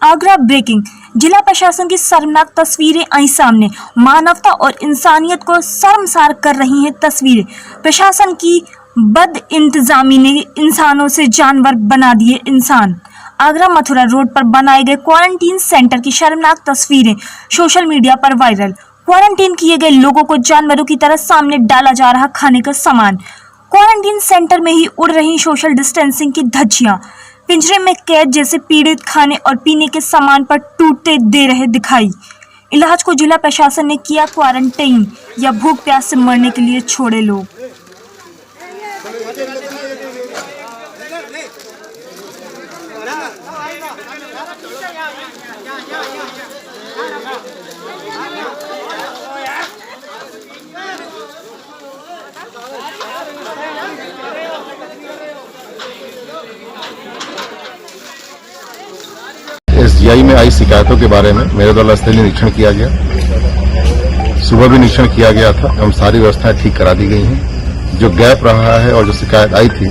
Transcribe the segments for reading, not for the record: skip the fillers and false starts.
Agra breaking. जिला प्रशासन की शर्मनाक तस्वीरें आई सामने। मानवता और इंसानियत को शर्मसार कर रही हैं तस्वीरें। प्रशासन की बदइंतजामी ने इंसानों से जानवर बना दिए इंसान। आगरा मथुरा रोड पर बनाए गए क्वारंटीन सेंटर की शर्मनाक तस्वीरें सोशल मीडिया पर वायरल। क्वारंटीन किए गए लोगों को जानवरों की तरह सामने डाला जा रहा खाने का सामान। क्वारंटीन सेंटर में ही उड़ रही सोशल डिस्टेंसिंग की धज्जियां। पिंजरे में कैद जैसे पीड़ित खाने और पीने के सामान पर टूटते दे रहे दिखाई। इलाज को जिला प्रशासन ने किया क्वारंटाइन या भूख प्यास से मरने के लिए छोड़े लोग। एसडीआई में आई शिकायतों के बारे में मेरे द्वारा स्थलीय निरीक्षण किया गया। सुबह भी निरीक्षण किया गया था एवं सारी व्यवस्थाएं ठीक करा दी गई हैं। जो गैप रहा है और जो शिकायत आई थी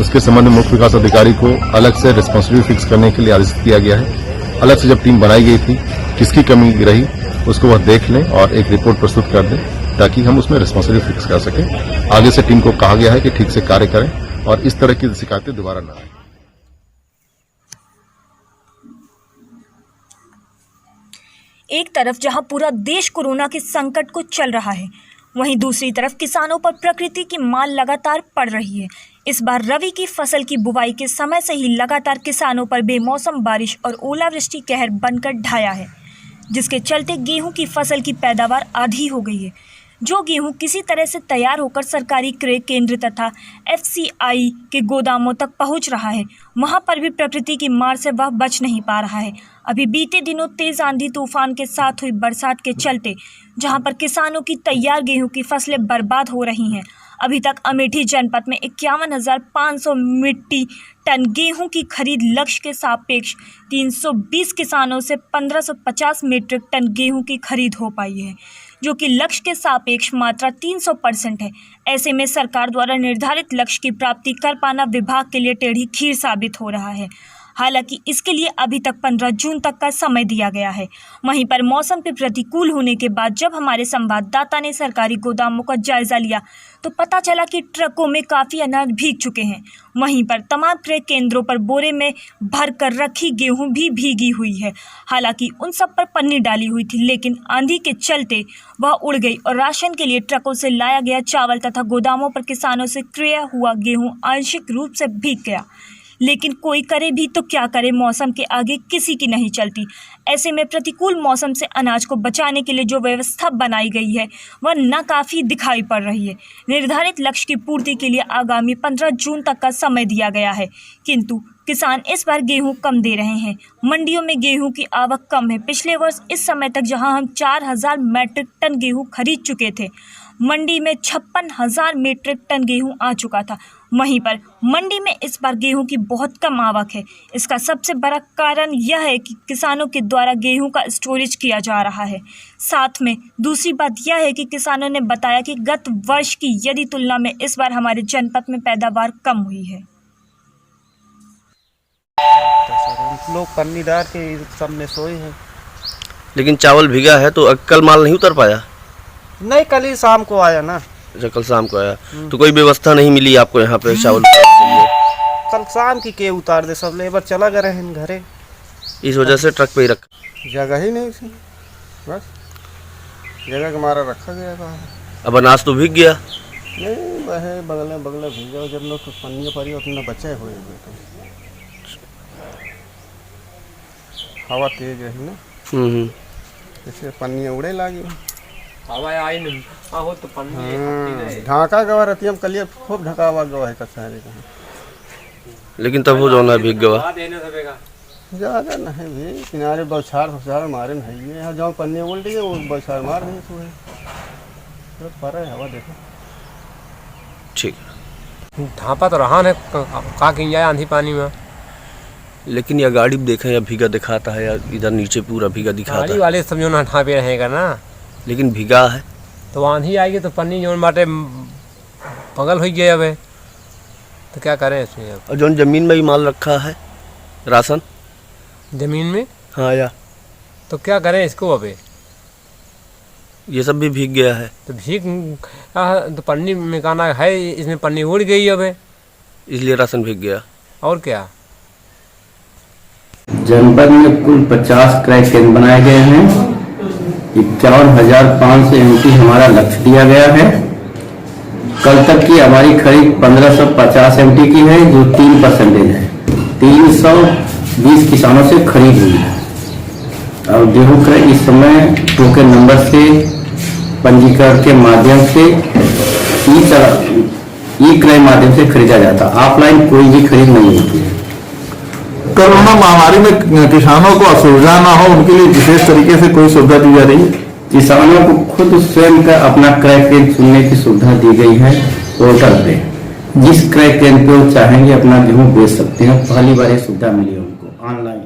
उसके संबंध में मुख्य विकास अधिकारी को अलग से रिस्पांसिबिलिटी फिक्स करने के लिए आदेशित किया गया है। अलग से जब टीम बनाई गई थी किसकी कमी रही उसको वह देख लें और एक रिपोर्ट प्रस्तुत कर दें ताकि हम उसमें रिस्पांसिबिलिटी फिक्स कर सकें। आगे से टीम को कहा गया है कि ठीक से कार्य करें और इस तरह की शिकायतें दोबारा न आए। एक तरफ जहां पूरा देश कोरोना के संकट को चल रहा है, वहीं दूसरी तरफ किसानों पर प्रकृति की मार लगातार पड़ रही है। इस बार रबी की फसल की बुवाई के समय से ही लगातार किसानों पर बेमौसम बारिश और ओलावृष्टि कहर बनकर ढाया है, जिसके चलते गेहूं की फसल की पैदावार आधी हो गई है। जो गेहूं किसी तरह से तैयार होकर सरकारी क्रय केंद्र तथा एफसीआई के गोदामों तक पहुंच रहा है, वहां पर भी प्रकृति की मार से वह बच नहीं पा रहा है। अभी बीते दिनों तेज आंधी तूफान के साथ हुई बरसात के चलते जहां पर किसानों की तैयार गेहूं की फसलें बर्बाद हो रही हैं। अभी तक अमेठी जनपद में 51,500 मीट्रिक टन गेहूं की खरीद लक्ष्य के सापेक्ष 320 किसानों से 1,550 मीट्रिक टन गेहूं की खरीद हो पाई है, जो कि लक्ष्य के सापेक्ष मात्रा 300% है। ऐसे में सरकार द्वारा निर्धारित लक्ष्य की प्राप्ति कर पाना विभाग के लिए टेढ़ी खीर साबित हो रहा है। हालांकि इसके लिए अभी तक 15 जून तक का समय दिया गया है। वहीं पर मौसम के प्रतिकूल होने के बाद जब हमारे संवाददाता ने सरकारी गोदामों का जायजा लिया तो पता चला कि ट्रकों में काफ़ी अनाज भीग चुके हैं। वहीं पर तमाम क्रय केंद्रों पर बोरे में भर कर रखी गेहूं भी भीगी हुई है। हालांकि उन सब पर पन्नी डाली हुई थी, लेकिन आंधी के चलते वह उड़ गई और राशन के लिए ट्रकों से लाया गया चावल तथा गोदामों पर किसानों से क्रय हुआ गेहूं आंशिक रूप से भीग गया। लेकिन कोई करे भी तो क्या करे, मौसम के आगे किसी की नहीं चलती। ऐसे में प्रतिकूल मौसम से अनाज को बचाने के लिए जो व्यवस्था बनाई गई है वह नाकाफ़ी दिखाई पड़ रही है। निर्धारित लक्ष्य की पूर्ति के लिए आगामी 15 जून तक का समय दिया गया है, किंतु किसान इस बार गेहूं कम दे रहे हैं। मंडियों में गेहूं की आवक कम है। पिछले वर्ष इस समय तक जहां हम 4,000 मीट्रिक टन गेहूं खरीद चुके थे, मंडी में 56,000 मीट्रिक टन गेहूं आ चुका था। वहीं पर मंडी में इस बार गेहूं की बहुत कम आवक है। इसका सबसे बड़ा कारण यह है कि किसानों के द्वारा गेहूं का स्टोरेज किया जा रहा है। साथ में दूसरी बात यह है कि किसानों ने बताया कि गत वर्ष की यदि तुलना में इस बार हमारे जनपद में पैदावार कम हुई है। तो लोग पन्नीदार के सब में सोए हैं। लेकिन चावल भीगा है तो कल माल नहीं उतर पाया? नहीं, कल ही शाम को आया ना। अच्छा, कल शाम को आया। तो कोई व्यवस्था नहीं मिली आपको यहाँ पे चावल के लिए? कल शाम की के उतार दे, सब लेबर चला गए हैं घरे। इस वजह से ट्रक पे ही रखा? जगह ही नहीं थी, बस जगह के मारा रखा गया था। अब अनाज तो भीग गया? नहीं, वह बगल भीगा। जब लोग पन्नी पड़ी उतना बचे हुए तो हवा तेज रही ना, इससे पन्नी उड़े लगी। हवा आई नहीं हो तो पन्नी ढाका गवा रहती हम कलिए खूब ढका हुआ गवा है कसारे का, लेकिन तब वो जो है भीग गया। ज़्यादा नहीं भी किनारे बौछार मारे नहीं है। यहाँ जहाँ पन्नी उल्टी है वो बौछार मार नहीं सुबह पर है हवा देखो। ठीक है, ढापा तो रहा है का कि आंधी पानी में, लेकिन यह गाड़ी देखें या भीगा दिखाता है या इधर नीचे पूरा भीगा दिखाता है। वाले सब जो ना ढापे रहेगा ना, लेकिन भीगा है तो आंधी आएगी तो पन्नी जो बाटे पगल हो गया। अब तो क्या करें इसमें। और जो जमीन में भी माल रखा है राशन, जमीन में हाँ आया। तो क्या करें इसको अबे? ये सब भी भीग गया है, तो भीख तो पन्नी में गाना है, इसमें पन्नी उड़ गई अबे, इसलिए राशन भीग गया। और क्या? जनपद में कुल 50 क्रय केंद्र बनाए गए हैं। 51,500 MT हमारा लक्ष्य दिया गया है। कल तक की हमारी खरीद 1550 MT की है, जो 3% है। 320 किसानों से खरीद हुई है। और गेहूं क्रय इस समय टोकन नंबर से पंजीकरण के माध्यम से ई क्रय माध्यम से खरीदा जाता। ऑफलाइन कोई भी खरीद नहीं होती है। कोरोना महामारी में किसानों को असुविधा ना हो, उनके लिए विशेष तरीके से कोई सुविधा दी जा रही है? किसानों को खुद स्वयं का अपना क्रय केंद्र चुनने की सुविधा दी गई है पोर्टल पे। जिस क्रय केंद्र पे वो चाहेंगे अपना गेहूं बेच सकते हैं। पहली बार ये सुविधा मिली है उनको ऑनलाइन।